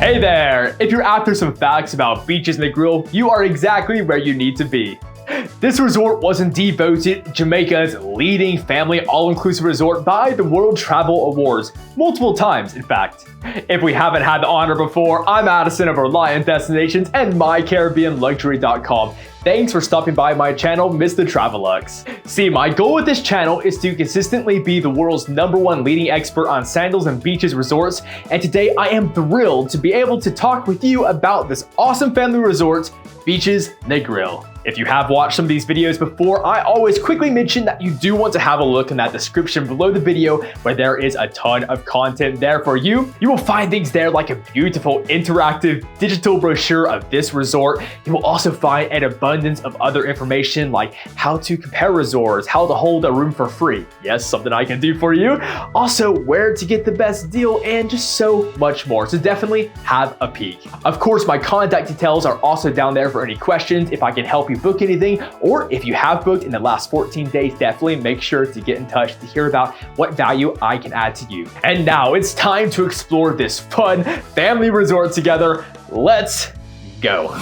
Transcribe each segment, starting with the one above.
Hey there! If you're after some facts about Beaches Negril, you are exactly where you need to be. This resort was indeed voted Jamaica's leading family all-inclusive resort by the World Travel Awards, multiple times in fact. If we haven't had the honor before, I'm Addison of Reliant Destinations and MyCaribbeanLuxury.com. Thanks for stopping by my channel, Mr. Travelux. See, my goal with this channel is to consistently be the world's #1 leading expert on sandals and beaches resorts, and today I am thrilled to be able to talk with you about this awesome family resort, Beaches Negril. If you have watched some of these videos before, I always quickly mention that you do want to have a look in that description below the video where there is a ton of content there for you. You will find things there like a beautiful interactive digital brochure of this resort. You will also find an abundance of other information like how to compare resorts, how to hold a room for free. Yes, something I can do for you. Also, where to get the best deal and just so much more. So definitely have a peek. Of course, my contact details are also down there for any questions if I can help you book anything, or if you have booked in the last 14 days, definitely make sure to get in touch to hear about what value I can add to you. And now it's time to explore this fun family resort together. Let's go.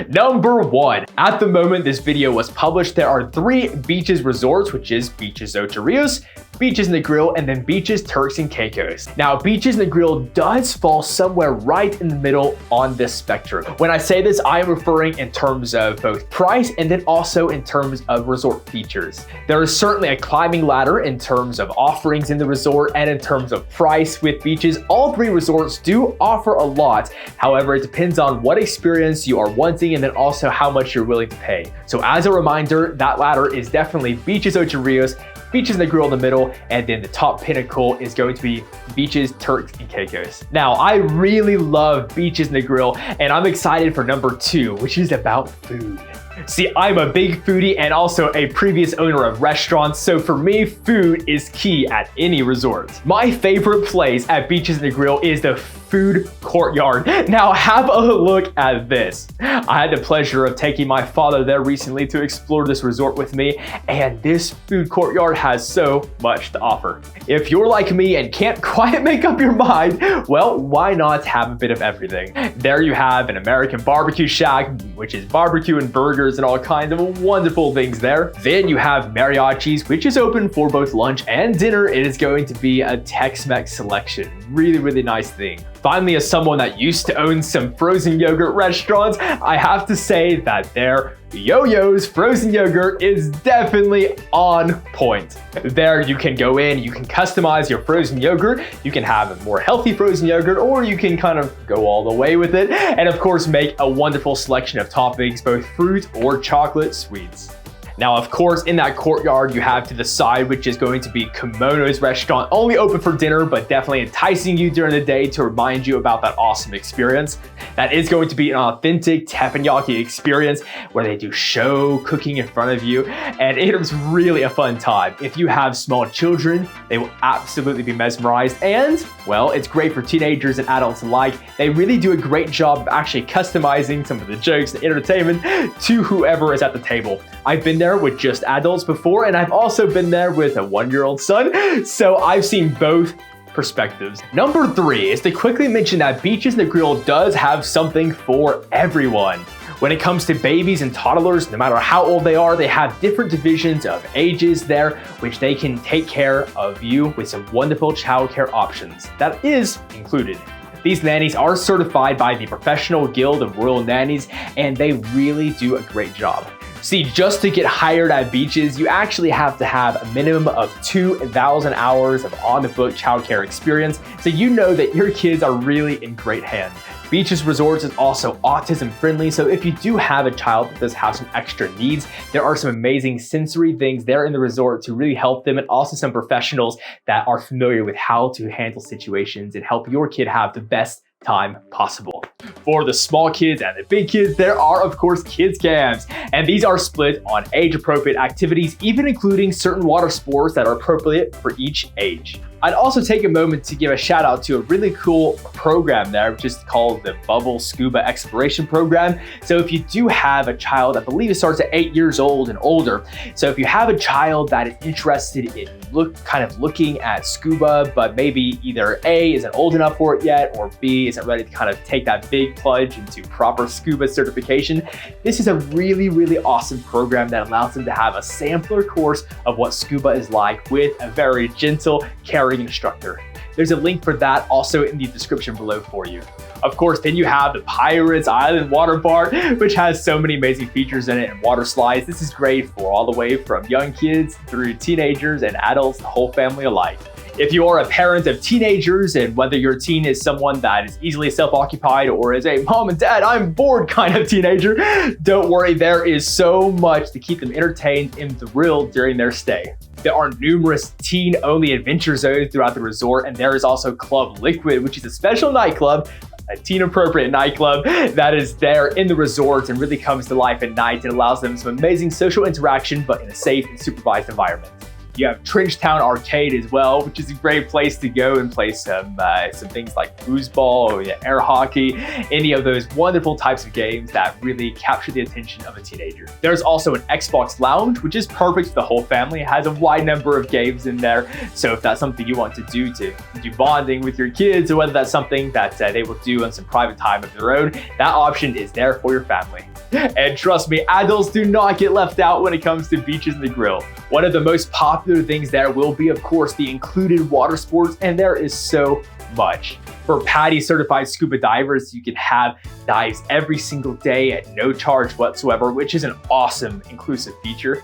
Number 1. At the moment this video was published, there are 3 beaches resorts, which is Beaches Ocherios, Beaches Negril, and then Beaches Turks and Caicos. Now, Beaches Negril does fall somewhere right in the middle on this spectrum. When I say this, I am referring in terms of both price and then also in terms of resort features. There is certainly a climbing ladder in terms of offerings in the resort and in terms of price with Beaches. All 3 resorts do offer a lot. However, it depends on what experience you are wanting and then also how much you're willing to pay. So as a reminder, that ladder is definitely Beaches Ocherios, Beaches Negril in the middle, and then the top pinnacle is going to be Beaches Turks and Caicos. Now, I really love Beaches Negril, and I'm excited for number 2, which is about food. See, I'm a big foodie and also a previous owner of restaurants, so for me, food is key at any resort. My favorite place at Beaches Negril is the food courtyard. Now, have a look at this. I had the pleasure of taking my father there recently to explore this resort with me, and this food courtyard has so much to offer. If you're like me and can't quite make up your mind, well, why not have a bit of everything? There you have an American barbecue shack, which is barbecue and burgers and all kinds of wonderful things there. Then you have mariachis, which is open for both lunch and dinner. It is going to be a Tex-Mex selection. Really, really nice thing. Finally, as someone that used to own some frozen yogurt restaurants, I have to say that their Yo-Yo's frozen yogurt is definitely on point. There you can go in, you can customize your frozen yogurt, you can have a more healthy frozen yogurt, or you can kind of go all the way with it, and of course make a wonderful selection of toppings, both fruit or chocolate sweets. Now, of course, in that courtyard, you have to the side, which is going to be Kimono's restaurant, only open for dinner, but definitely enticing you during the day to remind you about that awesome experience. That is going to be an authentic teppanyaki experience where they do show cooking in front of you, and it is really a fun time. If you have small children, they will absolutely be mesmerized, and, well, it's great for teenagers and adults alike. They really do a great job of actually customizing some of the jokes and entertainment to whoever is at the table. I've been there with just adults before, and I've also been there with a 1-year-old son, so I've seen both perspectives. Number 3 is to quickly mention that Beaches Negril does have something for everyone. When it comes to babies and toddlers, no matter how old they are, they have different divisions of ages there, which they can take care of you with some wonderful childcare options. That is included. These nannies are certified by the Professional Guild of Royal Nannies, and they really do a great job. See, just to get hired at Beaches, you actually have to have a minimum of 2,000 hours of on-the-book childcare experience, so you know that your kids are really in great hands. Beaches Resorts is also autism friendly, so if you do have a child that does have some extra needs, there are some amazing sensory things there in the resort to really help them, and also some professionals that are familiar with how to handle situations and help your kid have the best time possible. For the small kids and the big kids, there are of course kids camps, and these are split on age appropriate activities, even including certain water sports that are appropriate for each age. I'd also take a moment to give a shout out to a really cool program there, which is called the Bubble Scuba Exploration Program. So if you do have a child, I believe it starts at 8 years old and older. So if you have a child that is interested in looking at scuba, but maybe either A, isn't old enough for it yet, or B, isn't ready to kind of take that big plunge into proper scuba certification, this is a really, really awesome program that allows them to have a sampler course of what scuba is like with a very gentle, caring instructor. There's a link for that also in the description below for you. Of course, then you have the Pirates Island Water Park, which has so many amazing features in it and water slides. This is great for all the way from young kids through teenagers and adults, the whole family alike. If you are a parent of teenagers, and whether your teen is someone that is easily self-occupied or is a mom and dad, I'm bored kind of teenager, don't worry, there is so much to keep them entertained and thrilled during their stay. There are numerous teen-only adventure zones throughout the resort, and there is also Club Liquid, which is a special nightclub, a teen-appropriate nightclub that is there in the resort and really comes to life at night and allows them some amazing social interaction, but in a safe and supervised environment. You have Trenchtown Arcade as well, which is a great place to go and play some things like foosball or air hockey, any of those wonderful types of games that really capture the attention of a teenager. There's also an Xbox Lounge, which is perfect for the whole family. It has a wide number of games in there. So if that's something you want to do bonding with your kids, or whether that's something that they will do on some private time of their own, that option is there for your family. And trust me, adults do not get left out when it comes to Beaches Negril. One of the most popular things there will be, of course, the included water sports, and there is so much. For PADI certified scuba divers, you can have dives every single day at no charge whatsoever, which is an awesome inclusive feature.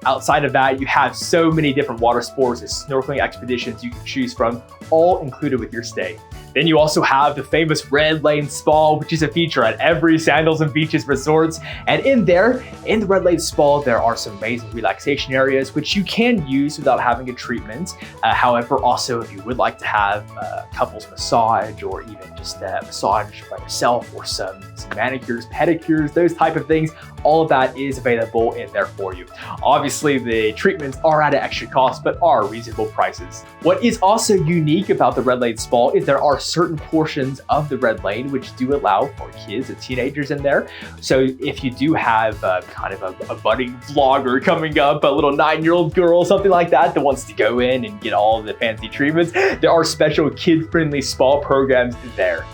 Outside of that, you have so many different water sports and snorkeling expeditions you can choose from, all included with your stay. Then you also have the famous Red Lane Spa, which is a feature at every Sandals and Beaches resorts. And in the Red Lane Spa, there are some amazing relaxation areas, which you can use without having a treatment. However, also if you would like to have a couples massage, or even just a massage by yourself, or some manicures, pedicures, those type of things, all of that is available in there for you. Obviously, the treatments are at an extra cost, but are reasonable prices. What is also unique about the Red Lane Spa is there are certain portions of the Red Lane which do allow for kids and teenagers in there. So if you do have kind of a budding vlogger coming up, a little 9-year-old girl, something like that wants to go in and get all of the fancy treatments, there are special kid-friendly spa programs there.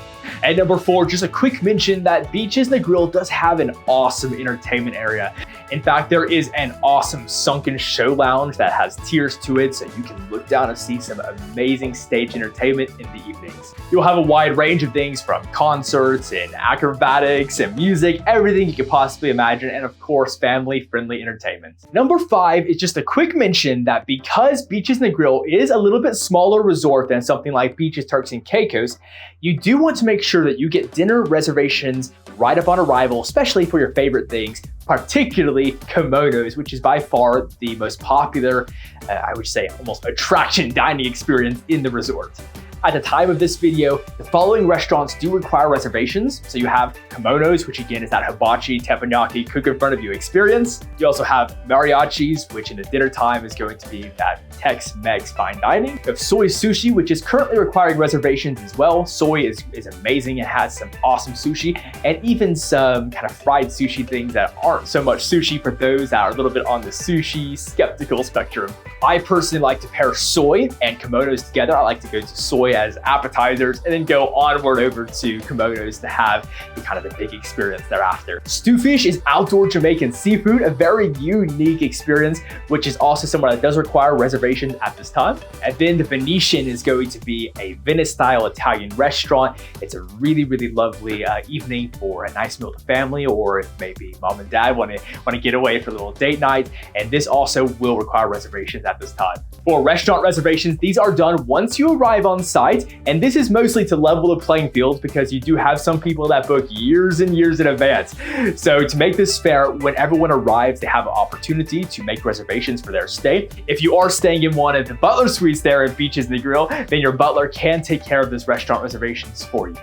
And number 4, just a quick mention that Beaches Negril does have an awesome entertainment area. In fact, there is an awesome sunken show lounge that has tiers to it, so you can look down and see some amazing stage entertainment in the evenings. You'll have a wide range of things from concerts and acrobatics and music, everything you could possibly imagine, and of course, family-friendly entertainment. Number 5 is just a quick mention that because Beaches Negril is a little bit smaller resort than something like Beaches Turks and Caicos, you do want to make sure that you get dinner reservations right up on arrival, especially for your favorite things, particularly kimonos, which is by far the most popular, I would say almost attraction dining experience in the resort. At the time of this video, the following restaurants do require reservations. So you have Kimonos, which again is that hibachi, teppanyaki, cook in front of you experience. You also have Mariachis, which in the dinner time is going to be that Tex-Mex fine dining. You have Soy Sushi, which is currently requiring reservations as well. Soy is amazing. It has some awesome sushi and even some kind of fried sushi things that aren't so much sushi for those that are a little bit on the sushi skeptical spectrum. I personally like to pair soy and kimonos together. I like to go to soy as appetizers and then go onward over to kimonos to have the big experience thereafter. Stewfish is outdoor Jamaican seafood, a very unique experience, which is also somewhere that does require reservations at this time. And then the Venetian is going to be a Venice-style Italian restaurant. It's a really, really lovely evening for a nice meal to family, or if maybe mom and dad want to get away for a little date night. And this also will require reservations at this time. For restaurant reservations, these are done once you arrive on site, and this is mostly to level the playing field because you do have some people that book years and years in advance. So to make this fair, when everyone arrives, they have an opportunity to make reservations for their stay. If you are staying in one of the butler suites there at Beaches Negril, then your butler can take care of those restaurant reservations for you.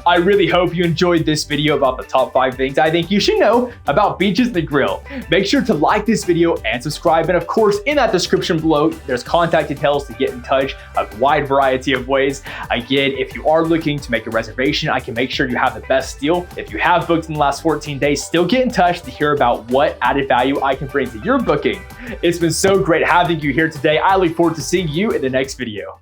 I really hope you enjoyed this video about the top 5 things I think you should know about Beaches Negril. Make sure to like this video and subscribe. And of course, in that description below, there's contact details to get in touch a wide variety of ways. Again, if you are looking to make a reservation, I can make sure you have the best deal. If you have booked in the last 14 days, still get in touch to hear about what added value I can bring to your booking. It's been so great having you here today. I look forward to seeing you in the next video.